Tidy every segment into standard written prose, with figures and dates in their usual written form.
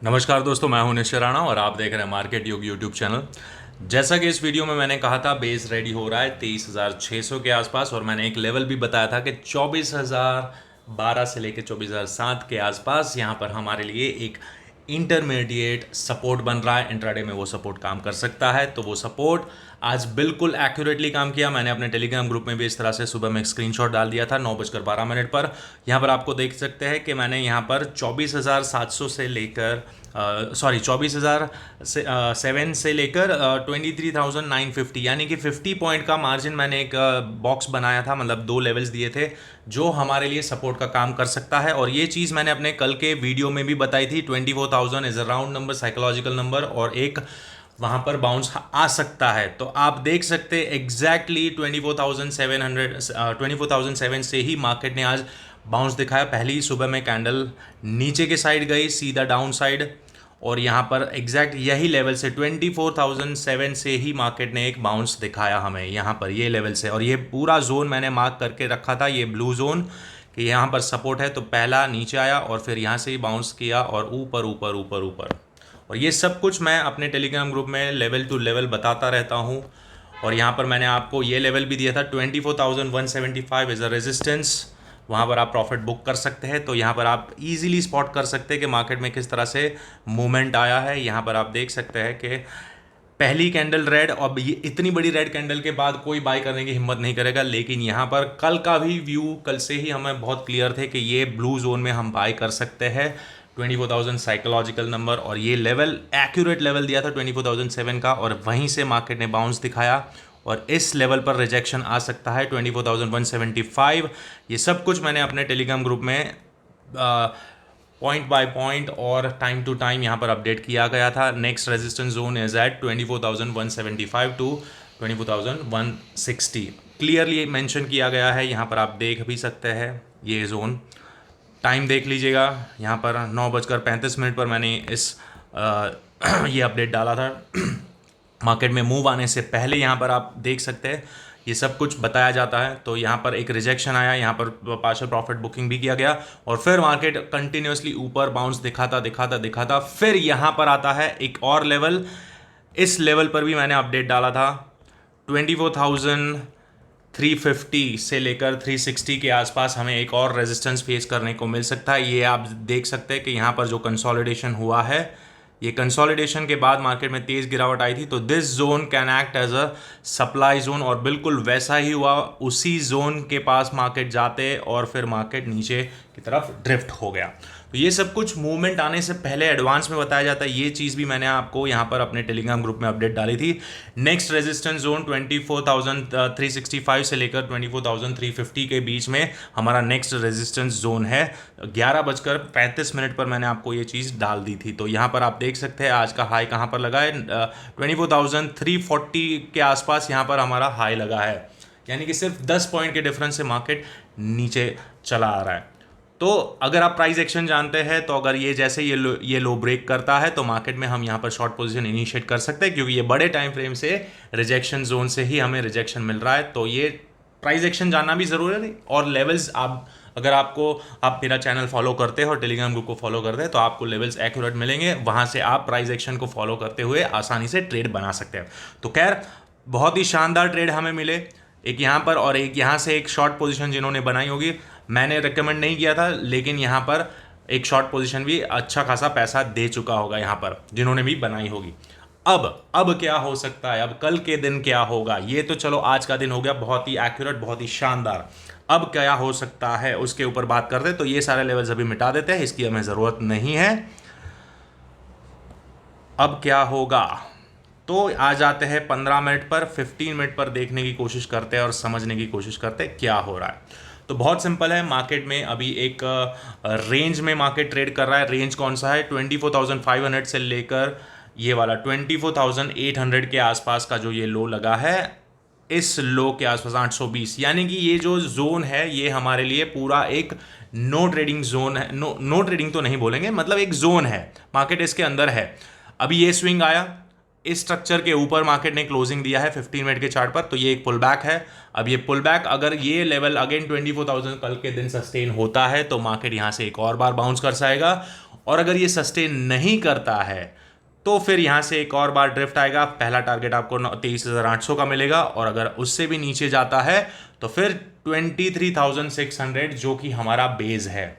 नमस्कार दोस्तों, मैं हूं निश्चय राणा और आप देख रहे हैं मार्केट योग यूट्यूब चैनल। जैसा कि इस वीडियो में मैंने कहा था, बेस रेडी हो रहा है 23,600 के आसपास और मैंने एक लेवल भी बताया था कि 24,012 से लेकर 24,007 के आसपास यहाँ पर हमारे लिए एक इंटरमीडिएट सपोर्ट बन रहा है। इंट्राडे में वो सपोर्ट काम कर सकता है, तो वो सपोर्ट आज बिल्कुल एक्यूरेटली काम किया। मैंने अपने टेलीग्राम ग्रुप में भी इस तरह से सुबह में एक स्क्रीनशॉट डाल दिया था 9:12 पर। यहाँ पर आपको देख सकते हैं कि मैंने यहाँ पर 24,700 से लेकर 24,007 से लेकर 23,950 यानी कि 50 पॉइंट का मार्जिन मैंने एक बॉक्स बनाया था, मतलब दो लेवल्स दिए थे जो हमारे लिए सपोर्ट का काम कर सकता है। और ये चीज़ मैंने अपने कल के वीडियो में भी बताई थी। 24,000 is a round number, psychological number, और एक वहाँ पर बाउंस आ सकता है। तो आप देख सकते एग्जैक्टली 24,700 से ही मार्केट ने आज बाउंस दिखाया। पहली सुबह में कैंडल नीचे के साइड गई, सीधा डाउन साइड, और यहाँ पर एग्जैक्ट यही लेवल से 24,007 से ही मार्केट ने एक बाउंस दिखाया हमें यहाँ पर ये लेवल से। और ये पूरा जोन मैंने मार्क करके रखा था, ये ब्लू जोन, कि यहाँ पर सपोर्ट है। तो पहला नीचे आया और फिर यहाँ से ही बाउंस किया और ऊपर ऊपर ऊपर ऊपर। और ये सब कुछ मैं अपने टेलीग्राम ग्रुप में लेवल टू लेवल बताता रहता हूँ। और यहाँ पर मैंने आपको ये लेवल भी दिया था 24,175 एज अ रेजिस्टेंस। वहाँ पर आप प्रॉफिट बुक कर सकते हैं। तो यहाँ पर आप इजीली स्पॉट कर सकते हैं कि मार्केट में किस तरह से मूवमेंट आया है। यहाँ पर आप देख सकते हैं कि पहली कैंडल रेड, और ये इतनी बड़ी रेड कैंडल के बाद कोई बाय करने की हिम्मत नहीं करेगा। लेकिन यहाँ पर कल का भी व्यू, कल से ही हमें बहुत क्लियर थे कि ये ब्लू जोन में हम बाय कर सकते हैं। 24,000 साइकोलॉजिकल नंबर, और ये लेवल एक्यूरेट लेवल दिया था 24,007 का, और वहीं से मार्केट ने बाउंस दिखाया। और इस लेवल पर रिजेक्शन आ सकता है 24,175। ये सब कुछ मैंने अपने टेलीग्राम ग्रुप में पॉइंट बाय पॉइंट और टाइम टू टाइम यहाँ पर अपडेट किया गया था। Next resistance zone is at 24,175 to 24,160, clearly mention किया गया है। यहाँ पर आप देख भी सकते हैं ये जोन। टाइम देख लीजिएगा, यहाँ पर 9:35 पर मैंने ये अपडेट डाला था। मार्केट में मूव आने से पहले यहाँ पर आप देख सकते हैं ये सब कुछ बताया जाता है। तो यहाँ पर एक रिजेक्शन आया, यहाँ पर पार्शियल प्रॉफिट बुकिंग भी किया गया, और फिर मार्केट कंटिन्यूसली ऊपर बाउंस दिखाता दिखाता दिखाता फिर यहाँ पर आता है एक और लेवल। इस लेवल पर भी मैंने अपडेट डाला था 24,350 से लेकर 360 के आसपास हमें एक और रेजिस्टेंस फेस करने को मिल सकता है। ये आप देख सकते हैं कि यहाँ पर जो कंसोलिडेशन हुआ है, ये कंसोलिडेशन के बाद मार्केट में तेज गिरावट आई थी। तो this zone can act as a supply zone, और बिल्कुल वैसा ही हुआ। उसी जोन के पास मार्केट जाते और फिर मार्केट नीचे की तरफ ड्रिफ्ट हो गया। तो ये सब कुछ मूवमेंट आने से पहले एडवांस में बताया जाता है। ये चीज़ भी मैंने आपको यहाँ पर अपने टेलीग्राम ग्रुप में अपडेट डाली थी। नेक्स्ट रेजिस्टेंस जोन 24,365 से लेकर 24,350 के बीच में हमारा नेक्स्ट रेजिस्टेंस जोन है। 11:35 पर मैंने आपको ये चीज़ डाल दी थी। तो यहाँ पर आप देख सकते हैं आज का हाई कहाँ पर लगा है, 24,340 के आसपास यहाँ पर हमारा हाई लगा है। यानी कि सिर्फ 10 पॉइंट के डिफरेंस से मार्केट नीचे चला आ रहा है। तो अगर आप प्राइस एक्शन जानते हैं, तो अगर ये जैसे ये लो ब्रेक करता है तो मार्केट में हम यहाँ पर शॉर्ट पोजीशन इनिशिएट कर सकते हैं, क्योंकि ये बड़े टाइम फ्रेम से रिजेक्शन जोन से ही हमें रिजेक्शन मिल रहा है। तो ये प्राइस एक्शन जानना भी ज़रूरी है। और लेवल्स आप मेरा चैनल फॉलो करते हो और टेलीग्राम ग्रुप को फॉलो करते हैं, तो आपको लेवल्स एक्यूरेट मिलेंगे। वहाँ से आप प्राइस एक्शन को फॉलो करते हुए आसानी से ट्रेड बना सकते हैं। तो खैर, बहुत ही शानदार ट्रेड हमें मिले, एक यहाँ पर और एक यहाँ से। एक शॉर्ट पोजीशन जिन्होंने बनाई होगी, मैंने रिकमेंड नहीं किया था, लेकिन यहाँ पर एक शॉर्ट पोजीशन भी अच्छा खासा पैसा दे चुका होगा यहाँ पर जिन्होंने भी बनाई होगी। अब क्या हो सकता है, अब कल के दिन क्या होगा, ये तो चलो आज का दिन हो गया बहुत ही एक्यूरेट, बहुत ही शानदार। अब क्या हो सकता है उसके ऊपर बात करते हैं। तो ये सारे लेवल्स अभी मिटा देते हैं, इसकी हमें ज़रूरत नहीं है। अब क्या होगा, तो आ जाते हैं 15 मिनट पर, 15 मिनट पर देखने की कोशिश करते हैं और समझने की कोशिश करते हैं क्या हो रहा है। तो बहुत सिंपल है, मार्केट में अभी एक रेंज में मार्केट ट्रेड कर रहा है। रेंज कौन सा है, 24,500 से लेकर ये वाला 24,800 के आसपास का जो ये लो लगा है, इस लो के आसपास 820, यानी कि ये जो जोन है ये हमारे लिए पूरा एक नो ट्रेडिंग जोन है। नो ट्रेडिंग तो नहीं बोलेंगे, मतलब एक जोन है, मार्केट इसके अंदर है। अभी ये स्विंग आया, इस स्ट्रक्चर के ऊपर मार्केट ने क्लोजिंग दिया है 15 मिनट के चार्ट पर, तो ये एक पुल बैक है। अब ये पुल बैक, अगर ये लेवल अगेन 24,000 कल के दिन सस्टेन होता है, तो मार्केट यहाँ से एक और बार बाउंस कर जाएगा और अगर ये सस्टेन नहीं करता है तो फिर यहाँ से एक और बार ड्रिफ्ट आएगा। पहला टारगेट आपको 23,800 का मिलेगा, और अगर उससे भी नीचे जाता है तो फिर 23,600 जो कि हमारा बेस है,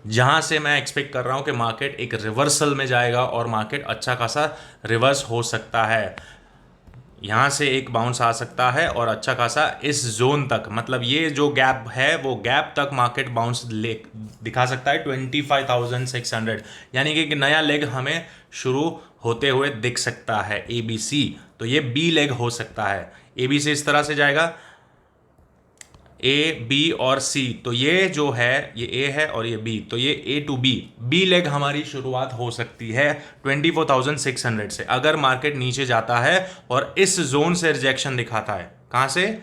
जहां से मैं एक्सपेक्ट कर रहा हूं कि मार्केट एक रिवर्सल में जाएगा और मार्केट अच्छा खासा रिवर्स हो सकता है। यहाँ से एक बाउंस आ सकता है और अच्छा खासा इस जोन तक, मतलब ये जो गैप है वो गैप तक मार्केट बाउंस ले दिखा सकता है 25,600, यानी कि एक नया लेग हमें शुरू होते हुए दिख सकता है ABC। तो ये B लेग हो सकता है। AB से इस तरह से जाएगा, A, B और C, तो ये जो है ये A है और ये B, तो ये A to B लेग हमारी शुरुआत हो सकती है 24,600 से। अगर मार्केट नीचे जाता है और इस जोन से रिजेक्शन दिखाता है, कहाँ से,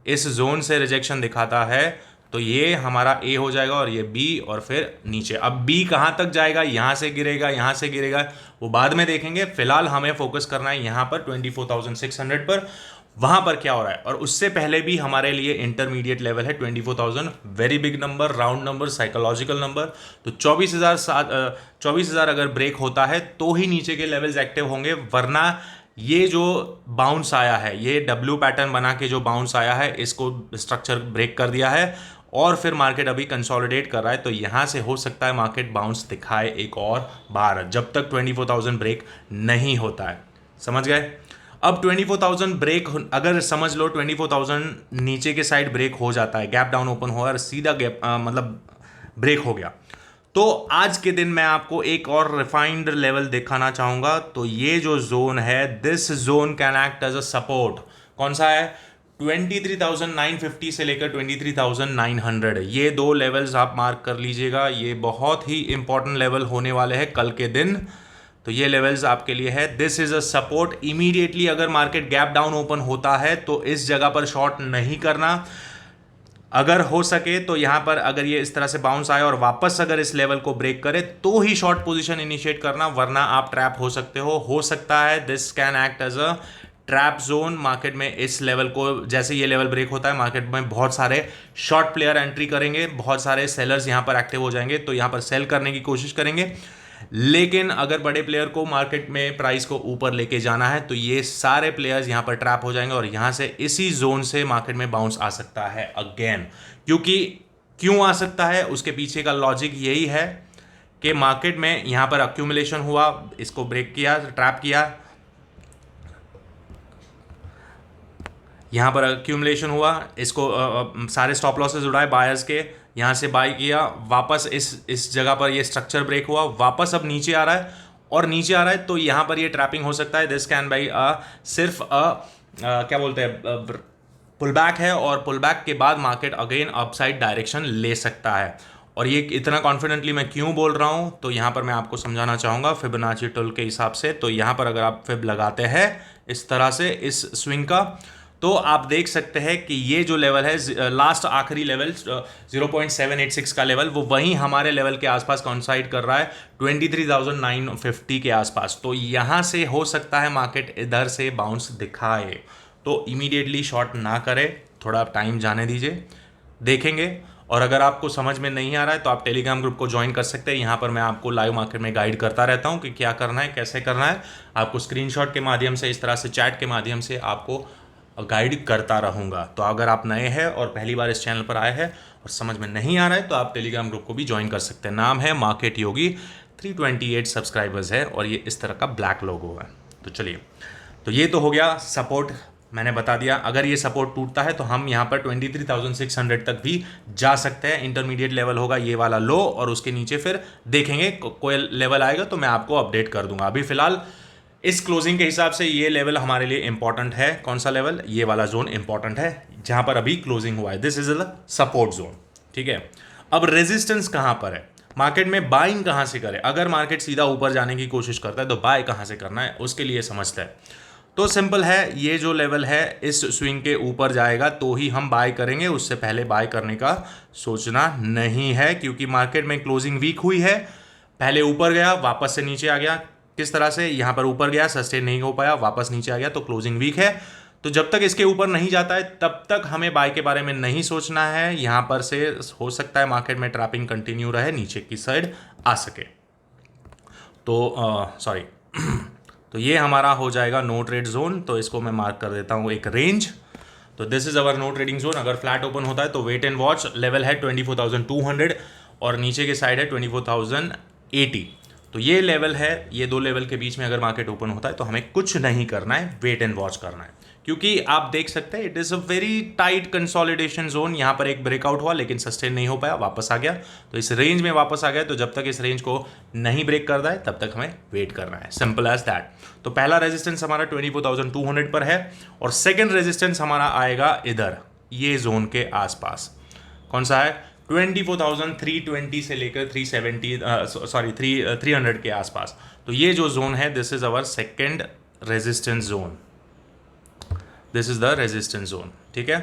इस जोन से रिजेक्शन दिखाता है, तो ये हमारा A हो जाएगा और ये B और फिर नीचे। अब B कहाँ तक जाएगा, यहाँ से गिरेगा, यहाँ से गिरेगा, वो बाद में देखेंगे। फिलहाल हमें फोकस करना है यहाँ पर 24,600 पर, वहां पर क्या हो रहा है। और उससे पहले भी हमारे लिए इंटरमीडिएट लेवल है 24,000, very big number, round number, psychological number. तो 24,000 अगर ब्रेक होता है तो ही नीचे के लेवल्स एक्टिव होंगे, वरना ये जो बाउंस आया है, ये डब्ल्यू पैटर्न बना के जो बाउंस आया है, इसको स्ट्रक्चर ब्रेक कर दिया है और फिर मार्केट अभी कंसोलिडेट कर रहा है। तो यहां से हो सकता है मार्केट बाउंस दिखाए एक और बार, जब तक 24,000 ब्रेक नहीं होता है। समझ गए। अब 24,000 ब्रेक, अगर समझ लो 24,000 नीचे के साइड ब्रेक हो जाता है, गैप डाउन ओपन हुआ और सीधा गैप मतलब ब्रेक हो गया, तो आज के दिन मैं आपको एक और रिफाइंड लेवल दिखाना चाहूंगा। तो ये जो जोन है, this zone can act as a support. कौन सा है, 23,950 से लेकर 23,900, ये दो लेवल्स आप मार्क कर लीजिएगा। ये बहुत ही इंपॉर्टेंट लेवल होने वाले हैं कल के दिन। तो ये लेवल्स आपके लिए है। This is a support. Immediately अगर मार्केट गैप डाउन ओपन होता है तो इस जगह पर शॉर्ट नहीं करना। अगर हो सके तो यहां पर अगर ये इस तरह से बाउंस आए और वापस अगर इस लेवल को ब्रेक करे तो ही शॉर्ट पोजीशन इनिशिएट करना, वरना आप ट्रैप हो सकते हो सकता है this can act as a trap zone market में। इस लेवल को, जैसे ये लेवल ब्रेक होता है, मार्केट में बहुत सारे शॉर्ट प्लेयर एंट्री करेंगे, बहुत सारे सेलर्स यहां पर एक्टिव हो जाएंगे, तो यहां पर सेल करने की कोशिश करेंगे। लेकिन अगर बड़े प्लेयर को मार्केट में प्राइस को ऊपर लेके जाना है तो ये सारे प्लेयर्स यहां पर ट्रैप हो जाएंगे और यहां से इसी जोन से मार्केट में बाउंस आ सकता है अगेन। क्योंकि क्यों आ सकता है, उसके पीछे का लॉजिक यही है कि मार्केट में यहां पर अक्यूमुलेशन हुआ, इसको ब्रेक किया, ट्रैप किया, यहां पर अक्यूमुलेशन हुआ, इसको सारे स्टॉप लॉसेस उड़ाए बायर्स के, यहाँ से बाई किया, वापस इस जगह पर ये स्ट्रक्चर ब्रेक हुआ, वापस अब नीचे आ रहा है और नीचे आ रहा है, तो यहाँ पर ये ट्रैपिंग हो सकता है। दिस कैन बाई सिर्फ क्या बोलते हैं, पुल बैक है, और पुल बैक के बाद मार्केट अगेन अपसाइड डायरेक्शन ले सकता है। और ये इतना कॉन्फिडेंटली मैं क्यों बोल रहा हूँ, तो यहाँ पर मैं आपको समझाना चाहूँगा फिबोनाची टूल के हिसाब से। तो यहाँ पर अगर आप फिब लगाते हैं इस तरह से इस स्विंग का, तो आप देख सकते हैं कि ये जो लेवल है, लास्ट आखिरी लेवल 0.786 का लेवल, वो वहीं हमारे लेवल के आसपास कॉन्साइड कर रहा है 23,950 के आसपास। तो यहाँ से हो सकता है मार्केट इधर से बाउंस दिखाए, तो इमीडिएटली शॉर्ट ना करें, थोड़ा टाइम जाने दीजिए, देखेंगे। और अगर आपको समझ में नहीं आ रहा है तो आप टेलीग्राम ग्रुप को ज्वाइन कर सकते हैं। यहाँ पर मैं आपको लाइव मार्केट में गाइड करता रहता हूँ कि क्या करना है, कैसे करना है। आपको स्क्रीनशॉट के माध्यम से, इस तरह से चैट के माध्यम से आपको गाइड करता रहूँगा। तो अगर आप नए हैं और पहली बार इस चैनल पर आए हैं और समझ में नहीं आ रहा है तो आप टेलीग्राम ग्रुप को भी ज्वाइन कर सकते हैं। नाम है मार्केट योगी, 328 सब्सक्राइबर्स है और ये इस तरह का ब्लैक लोगो है। तो चलिए, तो ये तो हो गया सपोर्ट, मैंने बता दिया। अगर ये सपोर्ट टूटता है तो हम यहाँ पर 23,600 तक भी जा सकते हैं। इंटरमीडिएट लेवल होगा ये वाला लो, और उसके नीचे फिर देखेंगे कोई लेवल आएगा तो मैं आपको अपडेट कर दूंगा। अभी फिलहाल इस क्लोजिंग के हिसाब से ये लेवल हमारे लिए इंपॉर्टेंट है। कौन सा लेवल, ये वाला जोन इंपॉर्टेंट है जहां पर अभी क्लोजिंग हुआ है। This is the support zone, ठीक है। अब रेजिस्टेंस कहां पर है, मार्केट में बाइंग कहां से करें। अगर मार्केट सीधा ऊपर जाने की कोशिश करता है तो बाय कहां से करना है, उसके लिए समझते हैं। तो सिंपल है, ये जो लेवल है इस स्विंग के ऊपर जाएगा तो ही हम बाय करेंगे, उससे पहले बाय करने का सोचना नहीं है। क्योंकि मार्केट में क्लोजिंग वीक हुई है, पहले ऊपर गया, वापस से नीचे आ गया। किस तरह से, यहाँ पर ऊपर गया, सस्टेन नहीं हो पाया, वापस नीचे आ गया, तो क्लोजिंग वीक है। तो जब तक इसके ऊपर नहीं जाता है तब तक हमें बाय के बारे में नहीं सोचना है। यहाँ पर से हो सकता है मार्केट में ट्रैपिंग कंटिन्यू रहे, नीचे की साइड आ सके। तो सॉरी तो ये हमारा हो जाएगा नो ट्रेड जोन। तो इसको मैं मार्क कर देता हूँ एक रेंज। तो this is our no trading zone. अगर फ्लैट ओपन होता है तो वेट एंड वॉच लेवल है 24,200 और नीचे के साइड है 24,080। तो ये लेवल है, ये दो लेवल के बीच में अगर मार्केट ओपन होता है तो हमें कुछ नहीं करना है, वेट एंड वॉच करना है। क्योंकि आप देख सकते हैं it is a very tight consolidation zone. यहाँ पर एक ब्रेकआउट हुआ लेकिन सस्टेन नहीं हो पाया, वापस आ गया। तो इस रेंज में वापस आ गया, तो जब तक इस रेंज को नहीं ब्रेक करता है तब तक हमें वेट करना है, सिंपल एज दैट। तो पहला रेजिस्टेंस हमारा 24,200 पर है और सेकेंड रेजिस्टेंस हमारा आएगा इधर ये जोन के आसपास। कौन सा है? 24,320 से लेकर 300 के आसपास। तो ये जो जोन है this is our second resistance zone, this is the resistance zone. ठीक है,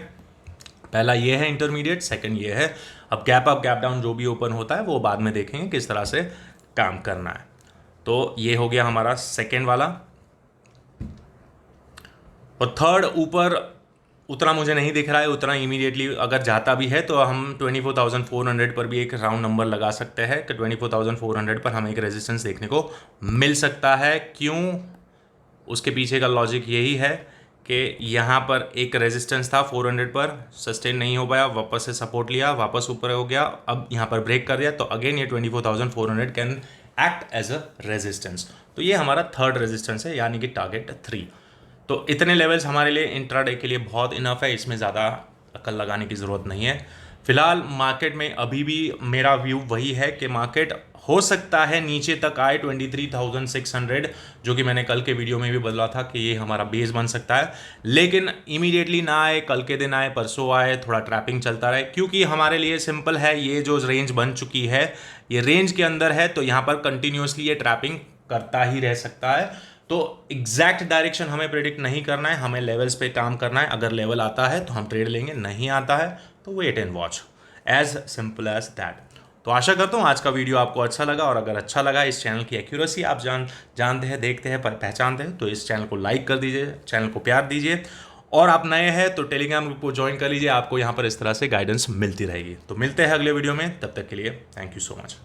पहला ये है इंटरमीडिएट, सेकंड ये है। अब गैप अप गैप डाउन जो भी ओपन होता है वो बाद में देखेंगे किस तरह से काम करना है। तो ये हो गया हमारा सेकंड वाला। और थर्ड ऊपर उतना मुझे नहीं दिख रहा है, उतना इमीडिएटली अगर जाता भी है तो हम 24,400 पर भी एक राउंड नंबर लगा सकते हैं कि 24,400 पर हमें एक रेजिस्टेंस देखने को मिल सकता है। क्यों? उसके पीछे का लॉजिक यही है कि यहाँ पर एक रेजिस्टेंस था 400 पर, सस्टेन नहीं हो पाया, वापस से सपोर्ट लिया, वापस ऊपर हो गया, अब यहाँ पर ब्रेक कर दिया, तो अगेन ये 24,400 can act as a resistance. तो ये हमारा थर्ड रेजिस्टेंस है, यानी कि टारगेट 3। तो इतने लेवल्स हमारे लिए इंट्राडे के लिए बहुत इनफ है, इसमें ज़्यादा अकल लगाने की ज़रूरत नहीं है। फिलहाल मार्केट में अभी भी मेरा व्यू वही है कि मार्केट हो सकता है नीचे तक आए 23,600, जो कि मैंने कल के वीडियो में भी बदला था कि ये हमारा बेस बन सकता है, लेकिन इमीडिएटली ना आए, कल के दिन आए, परसों आए, थोड़ा ट्रैपिंग चलता रहे। क्योंकि हमारे लिए सिंपल है, ये जो रेंज बन चुकी है ये रेंज के अंदर है, तो यहाँ पर कंटिन्यूसली ये ट्रैपिंग करता ही रह सकता है। तो एग्जैक्ट डायरेक्शन हमें प्रेडिक्ट नहीं करना है, हमें लेवल्स पे काम करना है। अगर लेवल आता है तो हम ट्रेड लेंगे, नहीं आता है तो wait and watch, as simple as that. तो आशा करता हूँ आज का वीडियो आपको अच्छा लगा, और अगर अच्छा लगा, इस चैनल की एक्यूरेसी आप जानते हैं, देखते हैं, पहचानते हैं, तो इस चैनल को लाइक कर दीजिए, चैनल को प्यार दीजिए। और आप नए हैं तो टेलीग्राम ग्रुप को ज्वाइन कर लीजिए, आपको यहाँ पर इस तरह से गाइडेंस मिलती रहेगी। तो मिलते हैं अगले वीडियो में, तब तक के लिए थैंक यू सो मच।